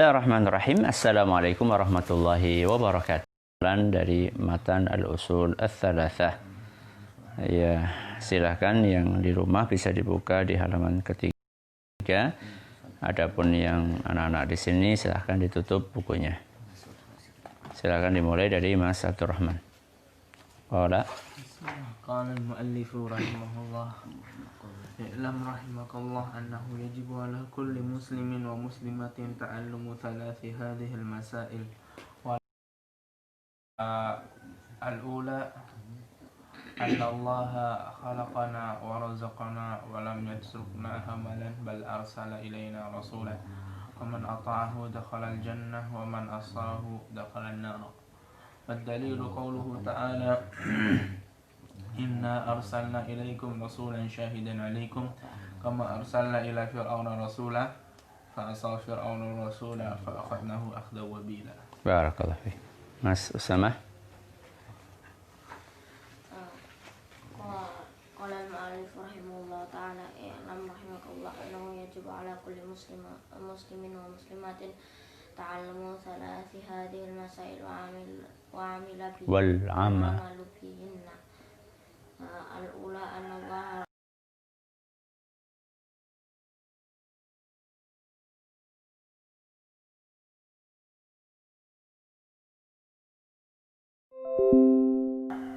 Bismillahirrahmanirrahim. Assalamualaikum warahmatullahi wabarakatuh. Dari matan al-usul ats-tsalatsah. Ya, silahkan yang di rumah bisa dibuka di halaman ketiga. Adapun yang anak-anak di sini silahkan ditutup bukunya. Silahkan dimulai dari Mas Abdurrahman. Qala al-muallifu rahimahullah. I'lam rahimakallah annahu yajibu ala kulli muslimin wa muslimatin ta'allumu thalathi hadhihi al-masail. Al-ula anna Allah khalaqana wa razaqana wa lam yatrukna hamalan bal arsala ilayna rasulan wa man ata'ahu dakhala al-jannah wa man asahu dakhala an-nar. Fad-dalilu qawluhu ta'ala Inna arsalna ilaikum rasulan syahidan alaikum kama arsalna ila fir'auna rasula fa asa fir'auna rasula fa akhadnahu akhda wabila. Barakallahu fiik. Mas Usamah. Qala al-mu'allif rahimahullah ta'ala i'lam rahimakallah annahu yajibu ala kulli muslimin wa muslimatin ta'allamu thalathi hadhihi al-masail wa amila bihinna. Al-ula anna Allah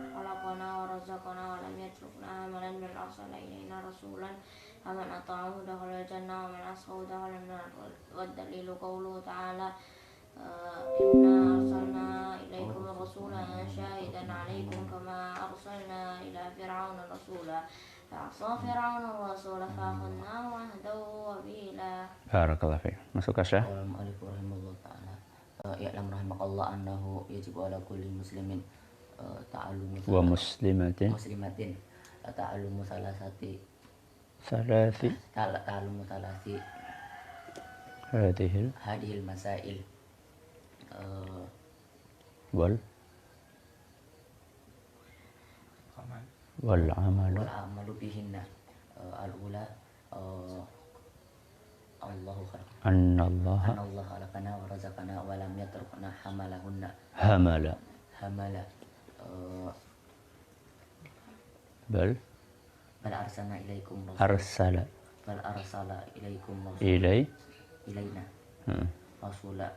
khalaqana wa razaqana wa lam yatrukna amalan bal arsala ilayna rasulan faman ata'ahu dakhala al-jannah wa man asahu dakhala an-nar. Wa dalilu qawluhu ta'ala Inna arsalna ilaikum rasulan syahidan alaikum kama arsalna ila fir'auna rasula fa'asa fir'auna rasula fa'akhadnahu ahdahu wabila. Barakallahu fiik. Masuk Asya. Al-mu'allif rahimahullah ta'ala. I'lam rahimakallah annahu yajibu ala kulli muslimin ta'allumu Wa muslimatin ta'allumu thalathi hadhil masail wal amalu bihinna. Al-ula anna Allah khalaqana wa razaqana wa lam yatrukna hamala bal arsala ilaikum ilayna rasula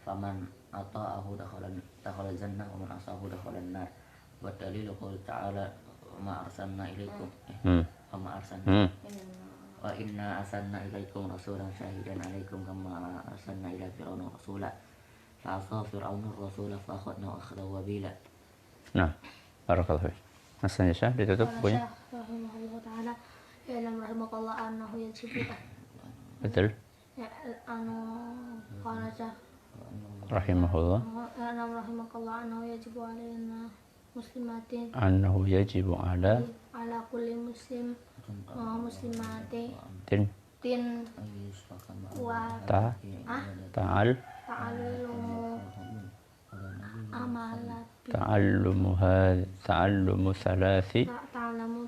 faman ata'ahu dakhala jannah wa man asahu dakhala an-nar. Wa dalilu qaul ta'ala ma arsalna ilaikum wa inna arsalna ilaikum rasulan syahidan alaikum kama arsalna ila fir'auna rasula fa asa fir'auna rasula fa akhadnahu akhda wabila. Nah, barakallahu fiik. Mas Syah ditutup bukunya. Rahimahullah ta'ala i'lam rahimakallah annahu yajibu Betul. Qala Rahimahullah. i'lam rahimakallah annahu yajibu alaina muslimatin Annahu yajibu ala kulli muslim wa muslimatin wa ta'allumu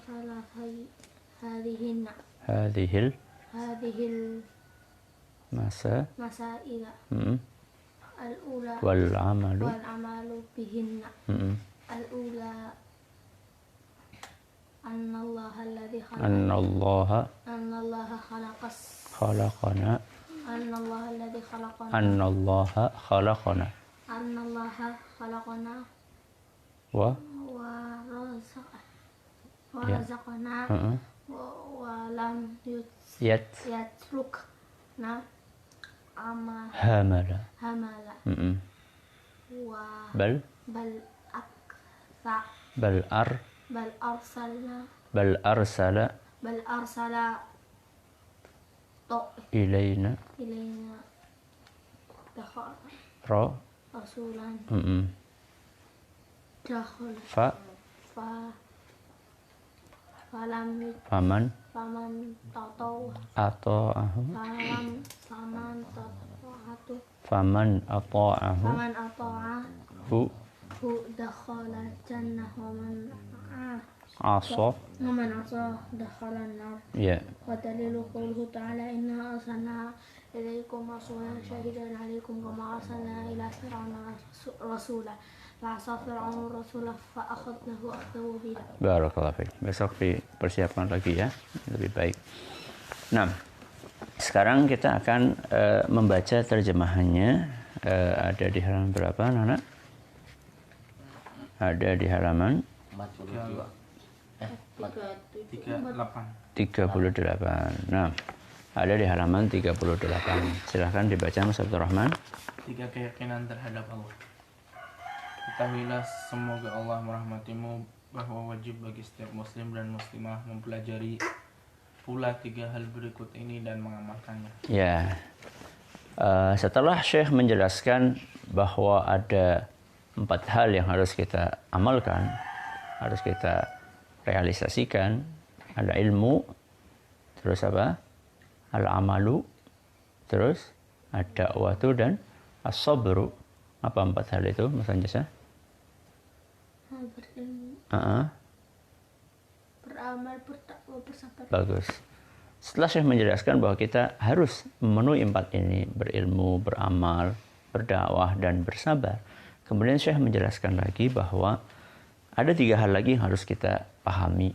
thalathi hadhil masaila. Al-ula wal amalu bihinna. Al-ula anna Allah alladhi khalaqana wa razaqana wa lam yatrukna hamala wa bal arsala ilayna rasulan faman ata'ahu dakhala jannah wa man Asa. ومن عصى دخل النار Ya. والدليل قوله تعالى إنا أرسلنا إليكم رسولا شاهدا عليكم كما أرسلنا إلى فرعون رسولا فعصى فرعون الرسول فأخذناه أخذا وبيلا. Barakallahu fiik. Besok dipersiapkan lagi ya, lebih baik. Nah, sekarang kita akan membaca terjemahannya. Ada di halaman berapa, Nana? Ada di halaman 42. 38. Nah, ada di halaman 38. Silahkan dibaca, Mas Abdul Rahman. 3 keyakinan terhadap Allah. Ketahuilah semoga Allah merahmatimu bahwa wajib bagi setiap muslim dan muslimah mempelajari pula 3 hal berikut ini dan mengamalkannya. Ya, setelah Syekh menjelaskan bahwa ada 4 hal yang harus kita amalkan, harus kita realisasikan. Ada ilmu, terus apa? Al-amalu, terus ad-da'watu dan as-sabru. Apa 4 hal itu, Mas Anjasa? Berilmu, beramal, bertakwa, bersabar. Bagus. Setelah Syekh menjelaskan bahwa kita harus memenuhi 4 ini, berilmu, beramal, berdakwah, dan bersabar. Kemudian Syekh menjelaskan lagi bahwa ada 3 hal lagi yang harus kita pahami.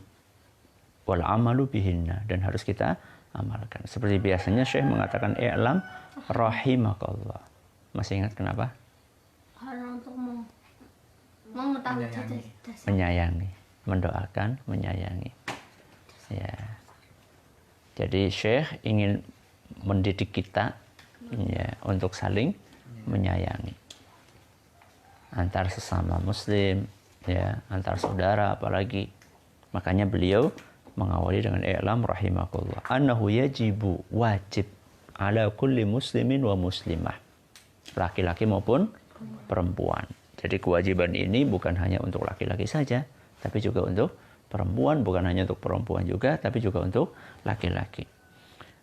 Wal amalu bihinna, dan harus kita amalkan. Seperti biasanya Syekh mengatakan i'lam rahimakallah. Masih ingat kenapa? Karena untuk mengetahui dasar. Menyayangi, mendoakan, menyayangi. Ya. Jadi Syekh ingin mendidik kita ya, untuk saling menyayangi antar sesama muslim, ya, antar saudara apalagi. Makanya beliau mengawali dengan i'lam rahimakallah annahu yajibu, wajib ala kulli muslimin wa muslimah, laki-laki maupun perempuan. Jadi kewajiban ini bukan hanya untuk laki-laki saja, tapi juga untuk perempuan, bukan hanya untuk perempuan juga, tapi juga untuk laki-laki.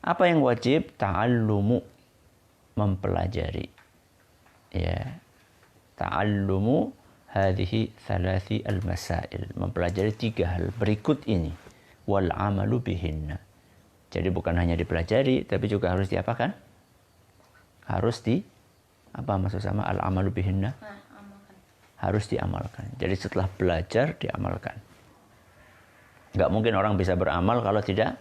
Apa yang wajib? Ta'allumu, mempelajari. Ya. Ta'allumu hadhihi thalathi al-masail, mempelajari 3 hal berikut ini. Wal amalu bihinna. Jadi bukan hanya dipelajari, tapi juga harus diapakan? Harus apa maksud sama al-amalu bihinna? Harus diamalkan. Jadi setelah belajar, diamalkan. Nggak mungkin orang bisa beramal kalau tidak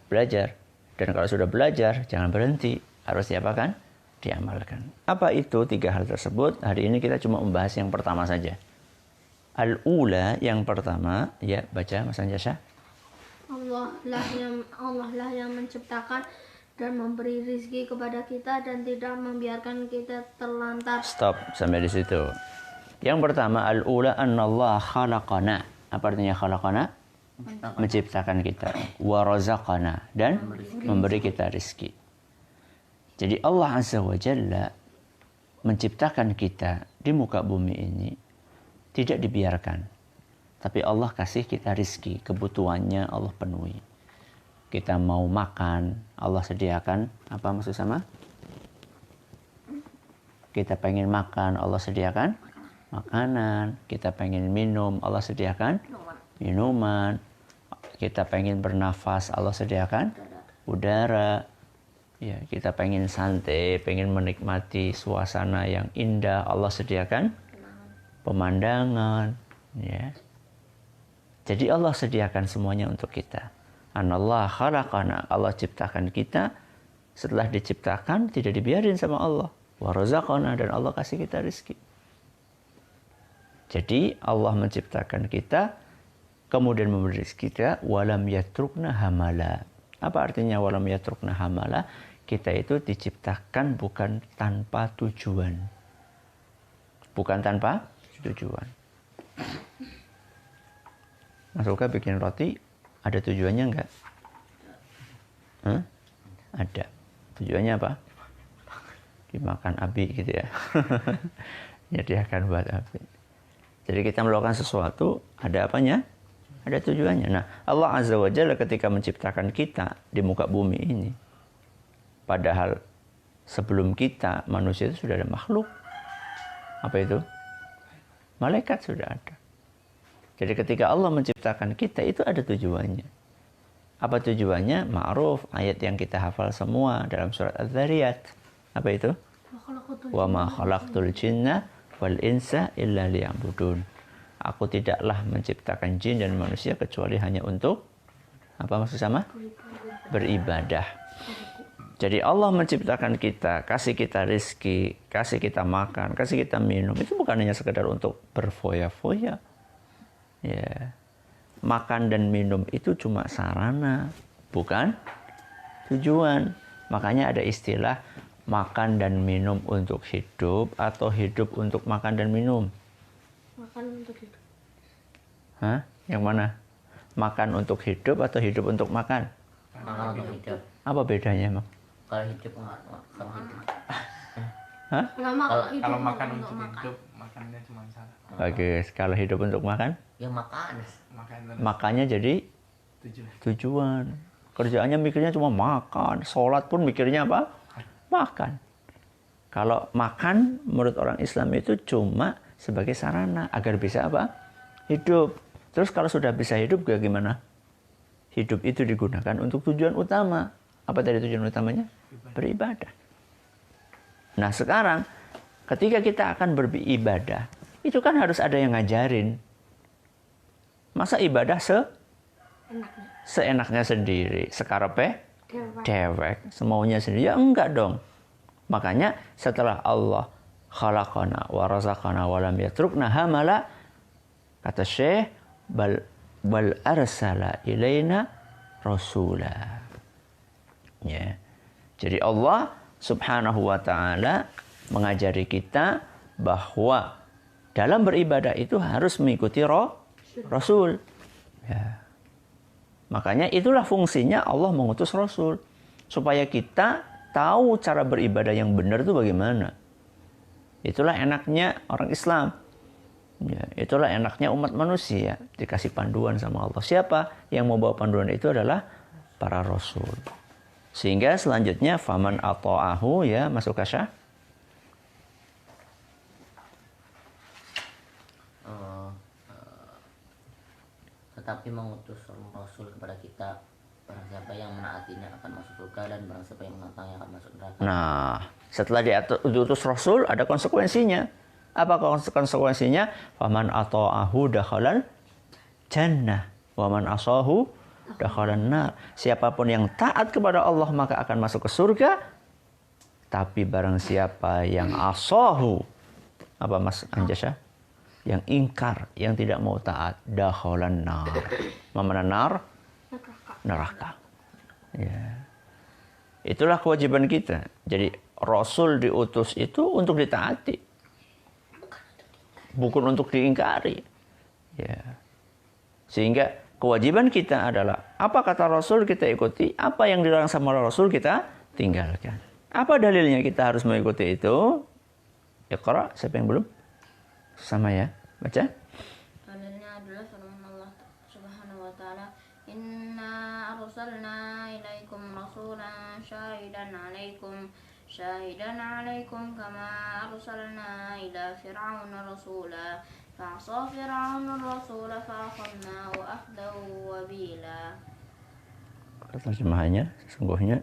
belajar. Dan kalau sudah belajar, jangan berhenti. Harus diapakan? Diamalkan. Apa itu 3 hal tersebut? Hari ini kita cuma membahas yang pertama saja. Al-ula, yang pertama, ya baca Mas Anjasa. Allah lah yang menciptakan dan memberi rizki kepada kita dan tidak membiarkan kita terlantar. Stop sampai di situ. Yang pertama, al-ula annallaha khalaqana. Apa artinya khalaqana? Menciptakan kita. Wa razaqana, dan memberi kita rizki. Jadi Allah Azza wa Jalla menciptakan kita di muka bumi ini tidak dibiarkan. Tapi Allah kasih kita rizki, kebutuhannya Allah penuhi. Kita mau makan, Allah sediakan. Apa maksud sama? Kita pengen makan, Allah sediakan makanan. Kita pengen minum, Allah sediakan minuman. Kita pengen bernafas, Allah sediakan udara. Ya, kita pengen santai, pengen menikmati suasana yang indah, Allah sediakan pemandangan. Ya. Jadi Allah sediakan semuanya untuk kita. Anallah khalaqana, Allah ciptakan kita. Setelah diciptakan, tidak dibiarin sama Allah. Wa razaqana, dan Allah kasih kita rezeki. Jadi Allah menciptakan kita, kemudian memberi rezeki kita. Walam yatrukna hamala. Apa artinya walam yatrukna hamala? Kita itu diciptakan bukan tanpa tujuan. Bukan tanpa tujuan. Mas Ruka bikin roti, ada tujuannya enggak? Ada. Tujuannya apa? Dimakan Abi gitu ya. Menyediakan buat Abi. Jadi kita melakukan sesuatu, ada apanya? Ada tujuannya. Nah, Allah Azza wa Jalla ketika menciptakan kita di muka bumi ini, padahal sebelum kita, manusia itu sudah ada makhluk. Apa itu? Malaikat sudah ada. Jadi ketika Allah menciptakan kita itu ada tujuannya. Apa tujuannya? Ma'ruf, ayat yang kita hafal semua dalam surat Az-Zariyat. Apa itu? Wa ma khalaqtul jinna wal insa illa liya'budun. Aku tidaklah menciptakan jin dan manusia kecuali hanya untuk apa maksud sama? Beribadah. Jadi Allah menciptakan kita, kasih kita rizki, kasih kita makan, kasih kita minum. Itu bukan hanya sekedar untuk berfoya-foya. Ya. Makan dan minum itu cuma sarana, bukan tujuan. Makanya ada istilah makan dan minum untuk hidup atau hidup untuk makan dan minum. Makan untuk hidup. Hah? Yang mana? Makan untuk hidup atau hidup untuk makan? Makan untuk hidup. Apa bedanya emang? Kalau hidup sama hidup. Hah? Kalau makan untuk hidup, makannya cuma salah. Bagus. Kalau hidup untuk makan? Ya makan. Makanya jadi tujuan. Kerjaannya mikirnya cuma makan. Sholat pun mikirnya apa? Makan. Kalau makan menurut orang Islam itu cuma sebagai sarana agar bisa apa? Hidup. Terus kalau sudah bisa hidup gimana? Hidup itu digunakan untuk tujuan utama. Apa tadi tujuan utamanya? Beribadah. Nah sekarang ketika kita akan beribadah, itu kan harus ada yang ngajarin. Masa ibadah seenaknya sendiri, sekarepe dewek, semaunya sendiri? Ya enggak dong. Makanya setelah Allah khalaqana wa razaqana wa lam yatrukna hamala, kata Syekh, bal arsala ilaina rasula. Ya. Jadi Allah Subhanahu wa taala mengajari kita bahwa dalam beribadah itu harus mengikuti Rasul. Ya. Makanya itulah fungsinya Allah mengutus Rasul. Supaya kita tahu cara beribadah yang benar itu bagaimana. Itulah enaknya orang Islam. Ya, itulah enaknya umat manusia. Dikasih panduan sama Allah. Siapa yang mau bawa panduan itu adalah para Rasul. Sehingga selanjutnya faman ata'ahu, ya, masuk Kasya. Tetapi mengutus Rasul kepada kita, barang siapa yang menaatinya akan masuk surga, dan barang siapa yang menentangnya akan masuk neraka. Nah, setelah diutus Rasul ada konsekuensinya. Apa konsekuensinya? Faman ata'ahu dakhalal jannah wa man asahu dakhalan nar. Siapapun yang taat kepada Allah maka akan masuk ke surga. Tapi barang siapa yang asahu, apa Mas Anjasya? Yang ingkar, yang tidak mau taat, dakhalan nar. Mana nar? Neraka. Ya. Itulah kewajiban kita. Jadi Rasul diutus itu untuk ditaati, bukan untuk diingkari. Ya. Sehingga kewajiban kita adalah apa kata Rasul kita ikuti, apa yang dilarang sama Rasul kita tinggalkan. Apa dalilnya kita harus mengikuti itu? Iqra, siapa yang belum? Sama ya, baca. Dalilnya adalah firman Allah Subhanahu wa taala, "Inna arsalna ilaikum rasulan syahidan 'alaikum kama arsalna ila fir'auna rasula fa'asa fir'auna rasula fa'akhadnahu akhdan wabila." Terjemahannya sesungguhnya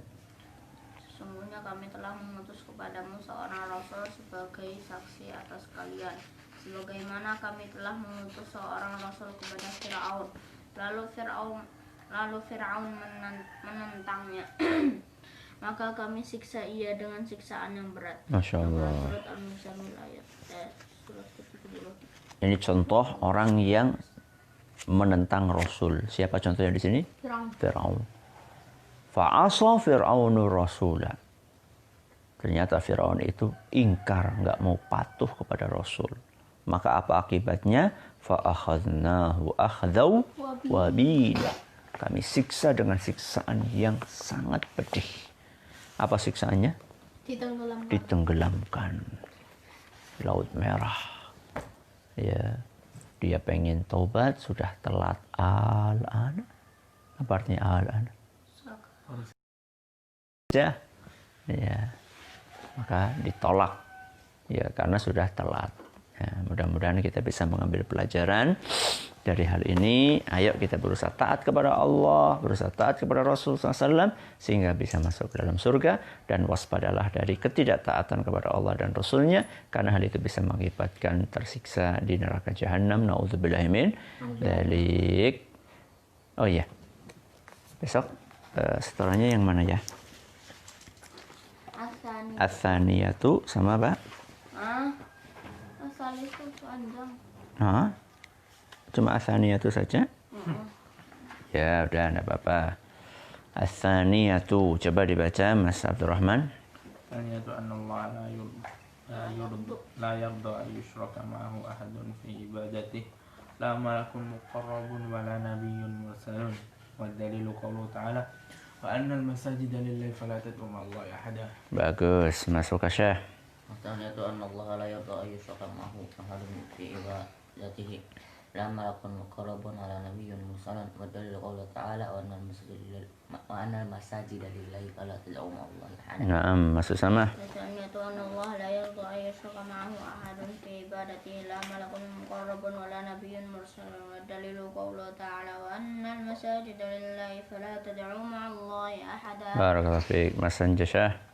kami telah mengutus kepadamu seorang rasul sebagai saksi atas kalian, sebagaimana kami telah mengutus seorang rasul kepada Fir'aun. Lalu Fir'aun menentangnya. Maka kami siksa ia dengan siksaan yang berat. Masya Allah. Surat Al-Muzammil ayat surat ke-70. Ini contoh orang yang menentang Rasul. Siapa contohnya di sini? Fir'aun. Fa'asa Fir'aunur rasulah. Ternyata Firaun itu ingkar, nggak mau patuh kepada Rasul. Maka apa akibatnya? Fa'akhadnahu akhdaw wabila. Kami siksa dengan siksaan yang sangat pedih. Apa siksaannya? Ditenggelamkan. Laut Merah. Ya, dia pengen taubat sudah telat. Al-an. Apa artinya al-an? Ya. Maka ditolak, ya, karena sudah telat. Ya, mudah-mudahan kita bisa mengambil pelajaran dari hal ini. Ayo kita berusaha taat kepada Allah, berusaha taat kepada Rasulullah SAW, sehingga bisa masuk ke dalam surga. Dan waspadalah dari ketidaktaatan kepada Allah dan Rasulnya, karena hal itu bisa mengakibatkan tersiksa di neraka jahanam. Na'udzubillahi min dzalik. Oh iya, besok setorannya yang mana ya? Atsaniyatu sama apa? Asal itu panjang. Hah? Cuma atsaniyatu saja? Ya udah, enggak apa-apa. Atsaniyatu, coba dibaca Mas Abdurrahman. Tsaniyatu annallaha la yarda an yushraka ma'ahu ahadun fi ibadatihi la malakun muqarrabun wa la nabiyyun mursalun wa dalilu qawluhu ta'ala wa annal masajida lillahi fala tad'u ma'allahi ahada. Bagus, masuk ke Syekh. Wasaniyatu anna Allah la yarda ayyushraka ma'ahu ahadun fi ibadatihi la malakun muqarrabun ala nabiyyun mursalun wa dalilu qawlihi ta'ala wa annal masajida lillahi fala tad'u ma'allahi ahada. Naam, masuk sama. Wasaniyatu anna Allah la yarda an yushraka ma'ahu ahadun fi ibadatihi la malakun muqarrabun wa la nabiyyun mursalun wa dalilu qawluhu ta'ala wa annal masajida lillahi fala tad'u ma'allahi ahada. Barakallahu fiik. Mas Anjasah.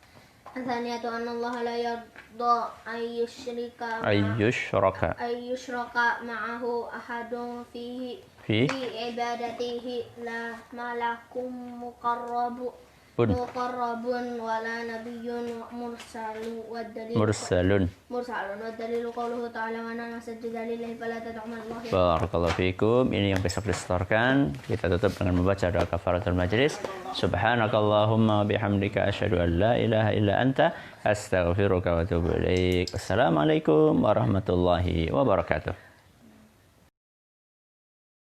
Atsaniyatu anna Allah la yarda an yushraka ma'ahu ahadun fi ibadatihi la malakum muqarrabun wala nabiyyun mursalun wa dalilu qawluhu ta'ala wa annal masajida lillahi fala tad'u ma'allahi. Barakallahu fiikum. Ini yang besok disetorkan. Kita tutup dengan membaca doa kafaratul majlis. Subhanakallahumma wa bihamdika asyhadu an la ilaha illa anta astaghfiruka wa atubu ilaik. Assalamualaikum warahmatullahi wabarakatuh.